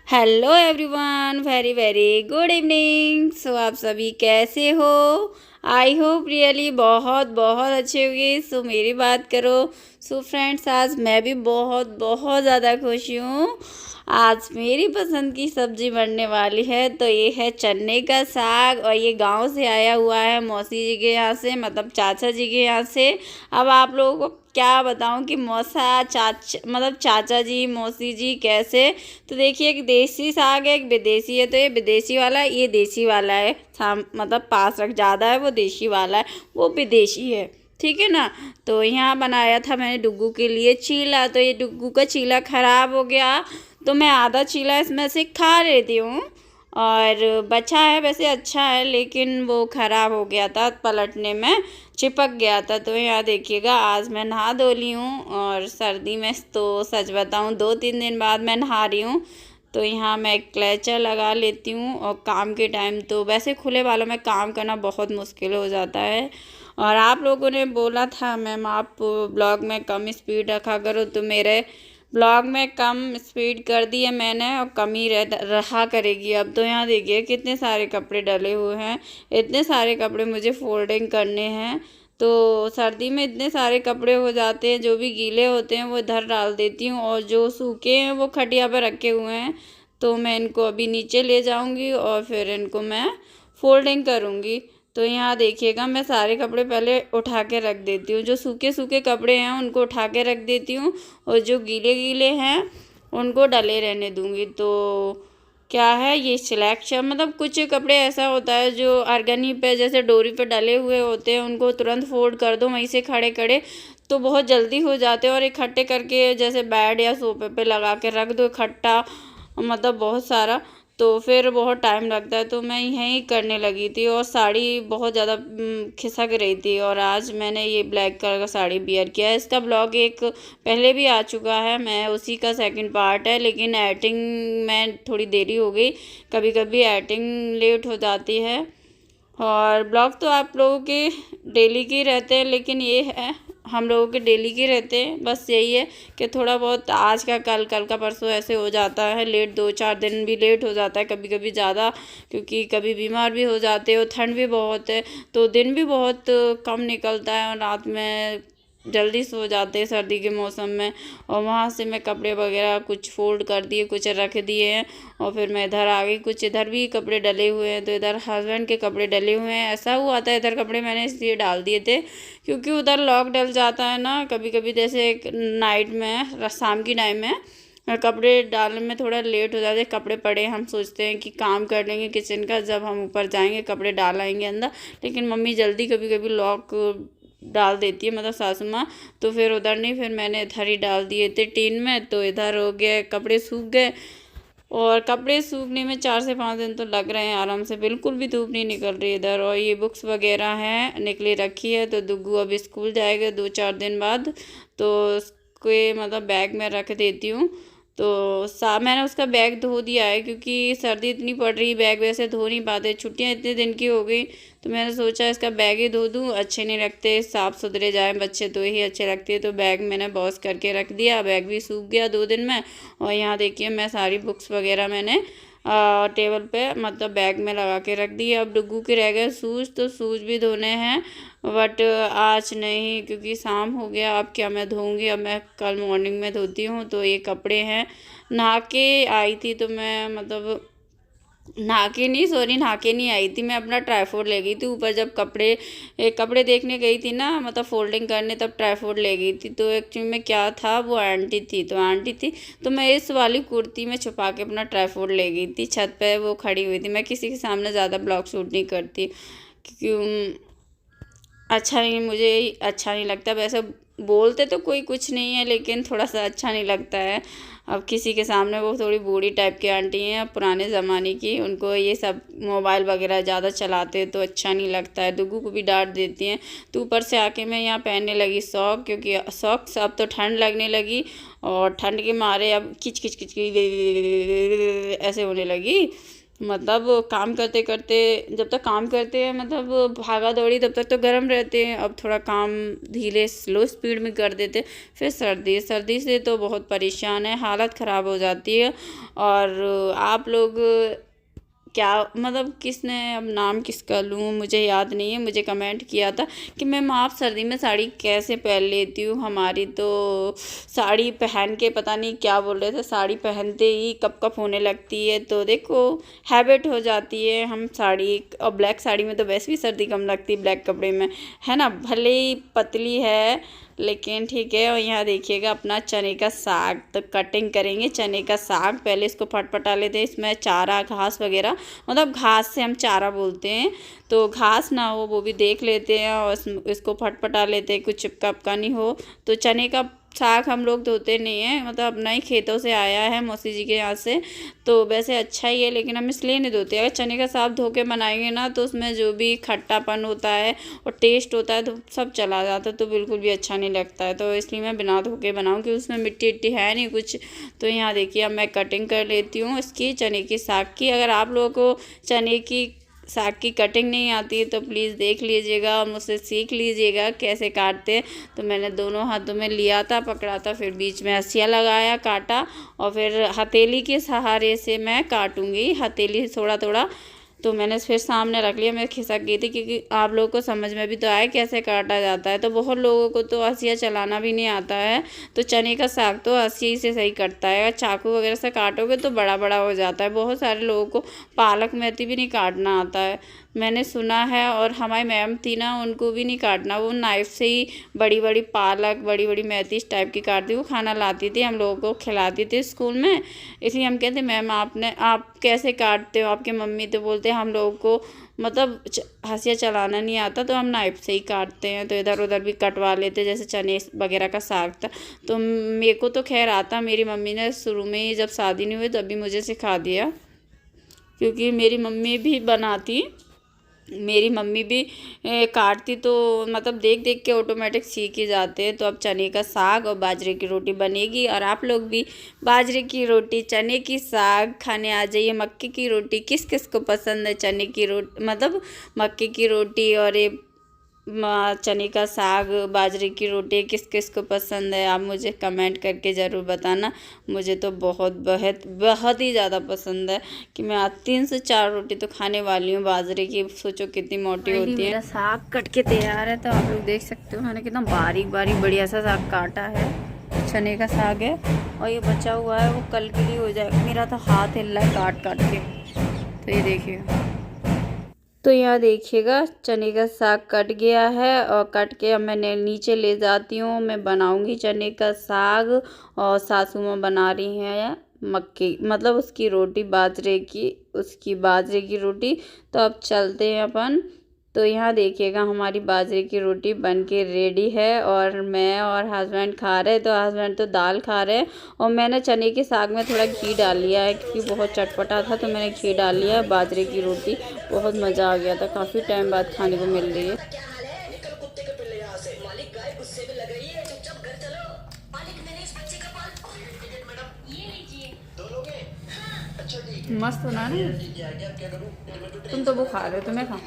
Hello everyone, very very good evening. So आप सभी कैसे हो? आई होप रियली बहुत बहुत अच्छे होंगे। सो मेरी बात करो। सो फ्रेंड्स, आज मैं भी बहुत बहुत ज़्यादा खुश हूँ। आज मेरी पसंद की सब्ज़ी बनने वाली है। तो ये है चने का साग और ये गांव से आया हुआ है, मौसी जी के यहाँ से, मतलब चाचा जी के यहाँ से। अब आप लोगों को क्या बताऊं कि मौसा चाचा जी मौसी जी कैसे। तो देखिए, एक देसी साग है, एक विदेशी है। तो ये विदेशी वाला है, ये देसी वाला है। मतलब पास रख ज़्यादा है, वो देसी वाला है, वो विदेशी है। ठीक है ना। तो यहाँ बनाया था मैंने डुग्गू के लिए चीला। तो ये डुग्गू का चीला खराब हो गया, तो मैं आधा चीला इसमें से खा लेती हूँ। और बचा है, वैसे अच्छा है, लेकिन वो ख़राब हो गया था, पलटने में चिपक गया था। तो यहाँ देखिएगा, आज मैं नहा धो ली हूँ। और सर्दी में तो सच बताऊँ 2-3 दिन बाद मैं नहा रही हूँ। तो यहाँ मैं क्लेचर लगा लेती हूँ। और काम के टाइम तो वैसे खुले बालों में काम करना बहुत मुश्किल हो जाता है। और आप लोगों ने बोला था मैम आप ब्लॉग में कम स्पीड रखा करो, तो मेरे ब्लॉग में कम स्पीड कर दी है मैंने, और कम ही रहा करेगी अब। तो यहाँ देखिए कितने सारे कपड़े डले हुए हैं। इतने सारे कपड़े मुझे फोल्डिंग करने हैं। तो सर्दी में इतने सारे कपड़े हो जाते हैं, जो भी गीले होते हैं वो इधर डाल देती हूँ, और जो सूखे हैं वो खटिया पर रखे हुए हैं। तो मैं इनको अभी नीचे ले जाऊँगी और फिर इनको मैं फोल्डिंग करूँगी। तो यहाँ देखिएगा, मैं सारे कपड़े पहले उठा के रख देती हूँ। जो सूखे सूखे कपड़े हैं उनको उठा के रख देती हूँ, और जो गीले गीले हैं उनको डले रहने दूँगी। तो क्या है ये सिलेक्शन, मतलब कुछ कपड़े ऐसा होता है जो अर्गनी पे जैसे डोरी पे डले हुए होते हैं, उनको तुरंत फोल्ड कर दो वहीं से खड़े खड़े, तो बहुत जल्दी हो जाते हैं। और इकट्ठे करके जैसे बेड या सोफे पे लगा के रख दो इकट्ठा, मतलब बहुत सारा, तो फिर बहुत टाइम लगता है। तो मैं यही करने लगी थी। और साड़ी बहुत ज़्यादा खिसक रही थी, और आज मैंने ये ब्लैक कलर का साड़ी वियर किया है। इसका ब्लॉग एक पहले भी आ चुका है, मैं उसी का सेकंड पार्ट है, लेकिन एडिटिंग में थोड़ी देरी हो गई। कभी कभी एडिटिंग लेट हो जाती है। और ब्लॉग तो आप लोगों के डेली के रहते हैं, लेकिन ये है हम लोगों के डेली के रहते हैं। बस यही है कि थोड़ा बहुत आज का कल, कल का परसों ऐसे हो जाता है लेट, 2-4 दिन भी लेट हो जाता है कभी कभी ज़्यादा, क्योंकि कभी बीमार भी हो जाते हो, ठंड भी बहुत है, तो दिन भी बहुत कम निकलता है, और रात में जल्दी सो जाते हैं सर्दी के मौसम में। और वहाँ से मैं कपड़े वगैरह कुछ फोल्ड कर दिए, कुछ रख दिए हैं, और फिर मैं इधर आ गई। कुछ इधर भी कपड़े डले हुए हैं, तो इधर हस्बैंड के कपड़े डले हुए हैं। ऐसा हुआ था, इधर कपड़े मैंने इसलिए डाल दिए थे क्योंकि उधर लॉक डल जाता है ना कभी कभी, जैसे नाइट में, शाम की टाइम में कपड़े डालने में थोड़ा लेट हो जाता है। कपड़े पड़े, हम सोचते हैं कि काम कर लेंगे किचन का, जब हम ऊपर जाएंगे कपड़े डाल आएंगे अंदर, लेकिन मम्मी जल्दी कभी कभी लॉक डाल देती है, मतलब सासू माँ। तो फिर उधर नहीं, फिर मैंने इधर ही डाल दिए थे टीन में। तो इधर हो गया, कपड़े सूख गए। और कपड़े सूखने में 4 से 5 दिन तो लग रहे हैं आराम से, बिल्कुल भी धूप नहीं निकल रही इधर। और ये बुक्स वगैरह हैं निकली रखी है। तो दुग्गू अभी स्कूल जाएगा 2-4 दिन बाद, तो उसके मतलब बैग में रख देती हूँ। तो मैंने उसका बैग धो दिया है, क्योंकि सर्दी इतनी पड़ रही, बैग वैसे धो नहीं पाते, छुट्टियाँ इतने दिन की हो गई। तो मैंने सोचा इसका बैग ही धो दूँ, अच्छे नहीं लगते, साफ़ सुथरे जाए बच्चे तो ही अच्छे लगते हैं। तो बैग मैंने वॉश करके रख दिया, बैग भी सूख गया 2 दिन में। और यहाँ देखिए, मैं सारी बुक्स वगैरह मैंने टेबल पे मतलब बैग में लगा के रख दी। अब डुग्गू के रह गए शूज़, तो शूज़ भी धोने हैं, बट आज नहीं, क्योंकि शाम हो गया। अब क्या मैं धोऊंगी, अब मैं कल मॉर्निंग में धोती हूँ। तो ये कपड़े हैं, नहा के आई थी तो मैं, मतलब नहा के नहीं आई थी मैं, अपना ट्राईपोड ले गई थी ऊपर। जब कपड़े देखने गई थी ना, मतलब फोल्डिंग करने, तब ट्राईपोड ले गई थी। तो एक्चुअली में क्या था, वो आंटी थी, तो मैं इस वाली कुर्ती में छुपा के अपना ट्राईपोड ले गई थी, छत पे वो खड़ी हुई थी। मैं किसी के सामने ज़्यादा ब्लॉग शूट नहीं करती, क्योंकि मुझे अच्छा नहीं लगता। वैसे बोलते तो कोई कुछ नहीं है, लेकिन थोड़ा सा अच्छा नहीं लगता है। अब किसी के सामने, वो थोड़ी बूढ़ी टाइप की आंटी हैं, पुराने ज़माने की, उनको ये सब मोबाइल वगैरह ज़्यादा चलाते तो अच्छा नहीं लगता है। दुग्गू को भी डांट देती हैं। तो ऊपर से आके मैं यहाँ पहनने लगी सॉक्स, क्योंकि सॉक्स, अब तो ठंड लगने लगी, और ठंड के मारे अब किच किच किच ऐसे होने लगी। मतलब काम करते करते, जब तक काम करते हैं मतलब भागा दौड़ी, तब तक तो गर्म रहते हैं। अब थोड़ा काम धीरे स्लो स्पीड में कर देते, फिर सर्दी से तो बहुत परेशान है, हालत ख़राब हो जाती है। और आप लोग क्या मतलब किसने, अब नाम किसका लूँ मुझे याद नहीं है, मुझे कमेंट किया था कि मैम आप सर्दी में साड़ी कैसे पहन लेती हूँ। हमारी तो साड़ी पहन के पता नहीं क्या बोल रहे थे, साड़ी पहनते ही कप कप होने लगती है। तो देखो हैबिट हो जाती है। हम साड़ी, और ब्लैक साड़ी में तो वैसे भी सर्दी कम लगती है ब्लैक कपड़े में, है ना, भले ही पतली है लेकिन ठीक है। और यहाँ देखिएगा अपना चने का साग, तो कटिंग करेंगे चने का साग। पहले इसको फटफटा लेते हैं, इसमें चारा घास वगैरह, मतलब घास से हम चारा बोलते हैं, तो घास ना हो वो भी देख लेते हैं और इसको फटफटा लेते हैं, कुछ चिपका उपका नहीं हो। तो चने का साग हम लोग धोते नहीं हैं, मतलब अपना ही खेतों से आया है मौसी जी के यहाँ से, तो वैसे अच्छा ही है, लेकिन हम इसलिए नहीं धोते। अगर चने का साग धो के बनाएंगे ना तो उसमें जो भी खट्टापन होता है और टेस्ट होता है तो सब चला जाता है, तो बिल्कुल भी अच्छा नहीं लगता है। तो इसलिए मैं बिना धो के बनाऊँ कि उसमें मिट्टी इट्टी है नहीं कुछ। तो यहाँ देखिए अब मैं कटिंग कर लेती हूँ इसकी, चने की साग की। अगर आप लोगों को चने की साग की कटिंग नहीं आती है तो प्लीज़ देख लीजिएगा और मुझसे सीख लीजिएगा कैसे काटते हैं। तो मैंने दोनों हाथों में लिया था, पकड़ा था, फिर बीच में हंसिया लगाया, काटा, और फिर हथेली के सहारे से मैं काटूंगी, हथेली थोड़ा थोड़ा। तो मैंने फिर सामने रख लिया, मैं खिसक गई थी क्योंकि आप लोगों को समझ में भी तो आए कैसे काटा जाता है। तो बहुत लोगों को तो हंसिया चलाना भी नहीं आता है, तो चने का साग तो हंसिया से सही कटता है। अगर चाकू वगैरह से काटोगे तो बड़ा बड़ा हो जाता है। बहुत सारे लोगों को पालक मेथी भी नहीं काटना आता है, मैंने सुना है। और हमारी मैम थी ना, उनको भी नहीं काटना, वो नाइफ से ही बड़ी बड़ी पालक, बड़ी बड़ी मेथी इस टाइप की काटती, वो खाना लाती थी, हम लोगों को खिलाती थी स्कूल में। इसलिए हम कहते मैम आप कैसे काटते हो, आपके मम्मी तो बोलते हम लोगों को मतलब हंसिया चलाना नहीं आता, तो हम नाइफ से ही काटते हैं। तो इधर उधर भी कटवा लेते, जैसे चने वगैरह का साग था। तो मेरे को तो खैर आता, मेरी मम्मी ने शुरू में ही जब शादी नहीं हुई तभी मुझे सिखा दिया, क्योंकि मेरी मम्मी भी बनाती, मेरी मम्मी भी काटती, तो मतलब देख देख के ऑटोमेटिक सीख ही जाते हैं। तो अब चने का साग और बाजरे की रोटी बनेगी, और आप लोग भी बाजरे की रोटी, चने की साग खाने आ जाइए। मक्के की रोटी किस किस को पसंद है, चने की रोटी मतलब मक्के की रोटी और ये चने का साग, बाजरे की रोटी किस किस को पसंद है, आप मुझे कमेंट करके ज़रूर बताना। मुझे तो बहुत बहुत बहुत ही ज़्यादा पसंद है कि मैं आज 3 से 4 रोटी तो खाने वाली हूँ बाजरे की। सोचो कितनी मोटी होती है। मेरा साग कट के तैयार है, तो आप लोग देख सकते हो मैंने कितना बारीक बारीक बढ़िया सा साग काटा है। चने का साग है, और ये बचा हुआ है वो कल के लिए हो जाएगा। मेरा तो हाथ हिल रहा है काट काट के, तो ये देखिए। तो यहाँ देखिएगा चने का साग कट गया है, और कट के अब मैं नीचे ले जाती हूँ। मैं बनाऊँगी चने का साग, और सासू माँ बना रही हैं मक्के मतलब उसकी रोटी, उसकी बाजरे की रोटी। तो अब चलते हैं अपन। तो यहाँ देखिएगा हमारी बाजरे की रोटी बन के रेडी है, और मैं और हस्बैंड खा रहे हैं। तो हस्बैंड तो दाल खा रहे हैं, और मैंने चने के साग में थोड़ा घी डाल लिया है क्योंकि बहुत चटपटा था, तो मैंने घी डाल लिया है। बाजरे की रोटी बहुत मज़ा आ गया था, काफ़ी टाइम बाद खाने को मिल रही है। मस्त बना रहे, तुम तो वो खा रहे हो, तुम्हें खा